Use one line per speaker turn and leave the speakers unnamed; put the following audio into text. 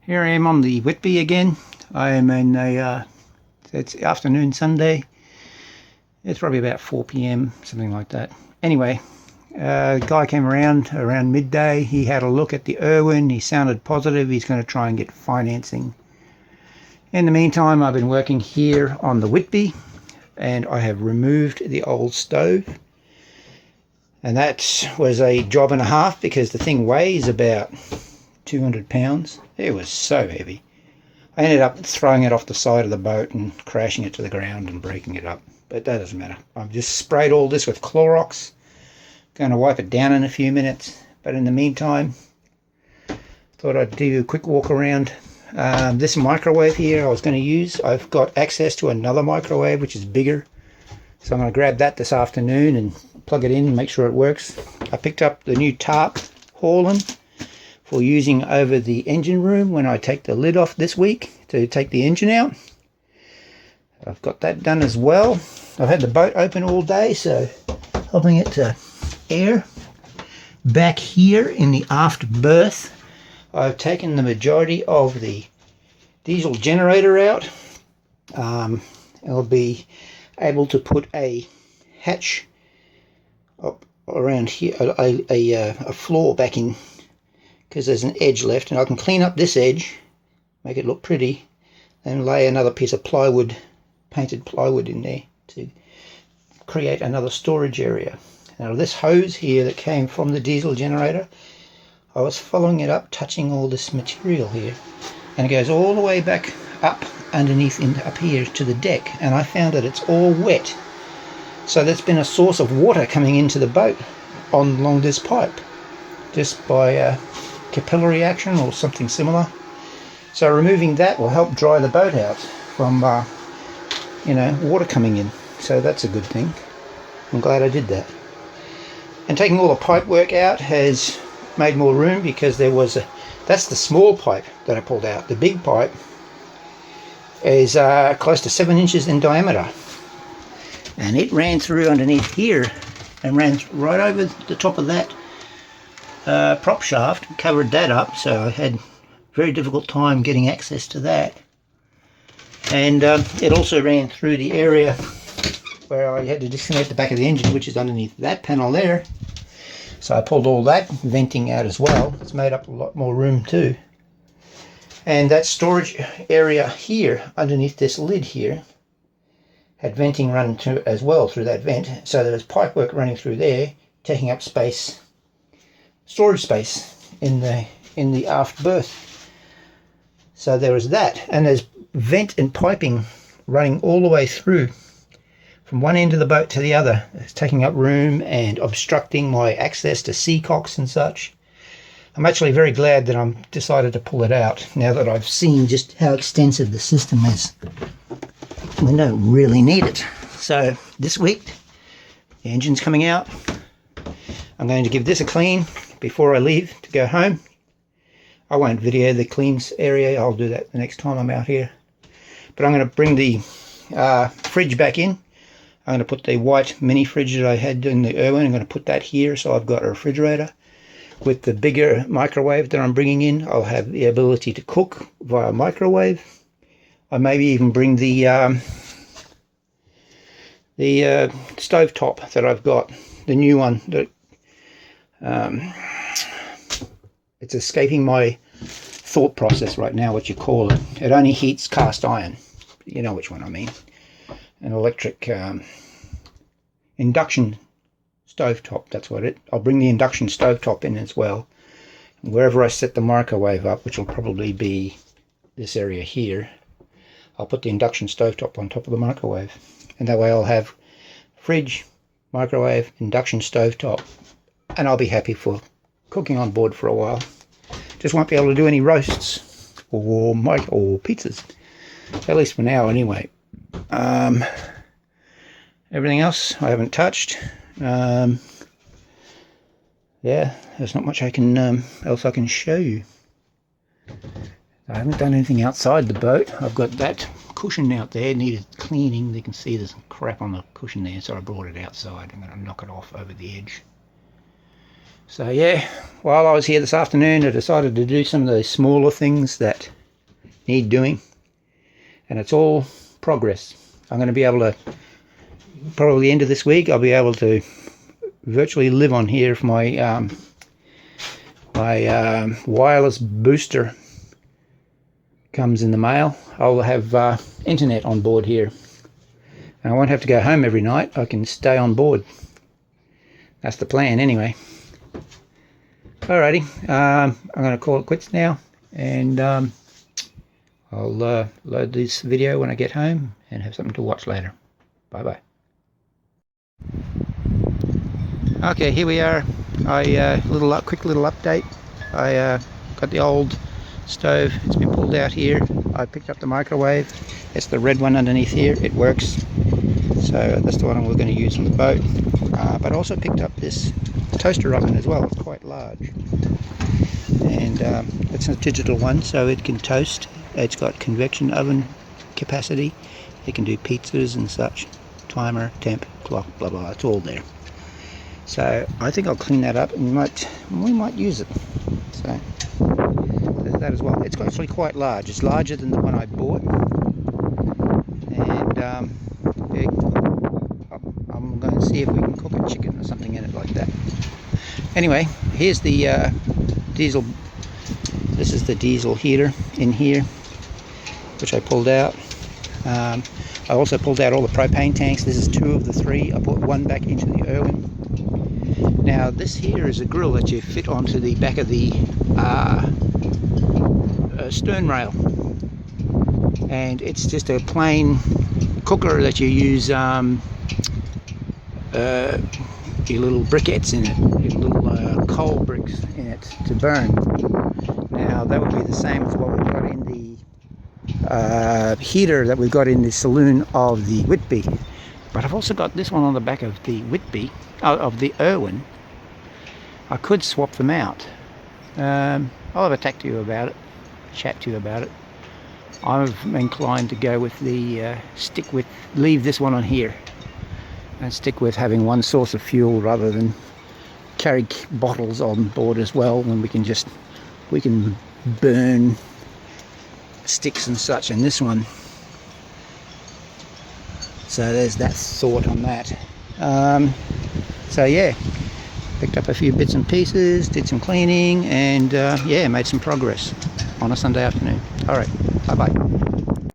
Here I am on the Whitby again. I am in it's afternoon Sunday. It's probably about 4 p.m, something like that. Anyway, a guy came around midday. He had a look at the Irwin. He sounded positive. He's going to try and get financing. In the meantime, I've been working here on the Whitby, and I have removed the old stove. And that was a job and a half because the thing weighs about 200 pounds. It was so heavy. I ended up throwing it off the side of the boat and crashing it to the ground and breaking it up. But that doesn't matter. I've just sprayed all this with Clorox. Going to wipe it down in a few minutes. But in the meantime, thought I'd do a quick walk around. This microwave here I was going to use. I've got access to another microwave which is bigger. So I'm going to grab that this afternoon and plug it in and make sure it works. I picked up the new tarp hauling for using over the engine room when I take the lid off this week to take the engine out. I've got that done as well. I've had the boat open all day, so helping it to air. Back here in the aft berth, I've taken the majority of the diesel generator out. I'll be able to put a hatch up around here, a floor back in, because there's an edge left, and I can clean up this edge, make it look pretty, and lay another piece of plywood, painted plywood in there to create another storage area. Now this hose here that came from the diesel generator, I was following it up, touching all this material here, and it goes all the way back up underneath up here to the deck, and I found that it's all wet. So there's been a source of water coming into the boat along this pipe, just by capillary action or something similar. So removing that will help dry the boat out from water coming in. So that's a good thing. I'm glad I did that. And taking all the pipe work out has made more room, because that's the small pipe that I pulled out. The big pipe is close to 7 inches in diameter, and it ran through underneath here and ran right over the top of that prop shaft, covered that up, so I had a very difficult time getting access to that. And it also ran through the area where I had to disconnect the back of the engine, which is underneath that panel there. So I pulled all that venting out as well. It's made up a lot more room too. And that storage area here underneath this lid here had venting running through as well through that vent, so there's pipe work running through there, taking up space, storage space in the aft berth. So there is that, and there's vent and piping running all the way through from one end of the boat to the other. It's taking up room and obstructing my access to seacocks and such. I'm actually very glad that I'm decided to pull it out now that I've seen just how extensive the system is. We don't really need it. So this week the engine's coming out. I'm going to give this a clean before I leave to go home. I won't video the cleans area. I'll do that the next time I'm out here. But I'm going to bring the fridge back in. I'm going to put the white mini fridge that I had in the Irwin. I'm going to put that here, so I've got a refrigerator. With the bigger microwave that I'm bringing in, I'll have the ability to cook via microwave. I maybe even bring the stove top that I've got, the new one that it's escaping my thought process right now what you call it. It only heats cast iron. You know which one I mean. An electric induction stovetop, that's what it. I'll bring the induction stovetop in as well. And wherever I set the microwave up, which will probably be this area here, I'll put the induction stovetop on top of the microwave. And that way I'll have fridge, microwave, induction stovetop, and I'll be happy for cooking on board for a while. Just won't be able to do any roasts or pizzas, at least for now anyway. Everything else I haven't touched. Yeah, there's not much I can else I can show you. I haven't done anything outside the boat. I've got that cushion out there, needed cleaning. You can see there's some crap on the cushion there, so I brought it outside. I'm going to knock it off over the edge. So yeah, while I was here this afternoon, I decided to do some of those smaller things that need doing, and it's all progress. I'm going to be able to, probably the end of this week, I'll be able to virtually live on here if my wireless booster comes in the mail. I'll have internet on board here, and I won't have to go home every night. I can stay on board. That's the plan anyway. Alrighty, I'm going to call it quits now, and I'll load this video when I get home and have something to watch later. Bye bye. Okay, here we are. Quick little update. I got the old stove. It's been pulled out here. I picked up the microwave. It's the red one underneath here. It works. So that's the one we're going to use on the boat. But I also picked up this toaster oven as well. It's quite large, and it's a digital one, so it can toast. It's got convection oven capacity. It can do pizzas and such. Timer, temp, clock, blah blah. It's all there. So I think I'll clean that up, and we might use it. So there's that as well. It's actually quite large. It's larger than the one I bought, and I'm going to see if we can cook a chicken or something in it like that. Anyway, here's the diesel. This is the diesel heater in here, which I pulled out. I also pulled out all the propane tanks. This is 2 of the 3. I put one back into the Irwin. Now this here is a grill that you fit onto the back of the stern rail, and it's just a plain cooker that you use your little briquettes in it, your little coal bricks in it to burn. Now that would be the same as what we've got in the heater that we've got in the saloon of the Whitby. But I've also got this one on the back of the Whitby, of the Irwin. I could swap them out. I'll have a chat to you about it. I'm inclined to go with the leave this one on here and stick with having one source of fuel rather than carry bottles on board as well, when we can burn sticks and such in this one. So there's that thought on that. So yeah, picked up a few bits and pieces, did some cleaning, and yeah, made some progress on a Sunday afternoon. Alright, bye bye.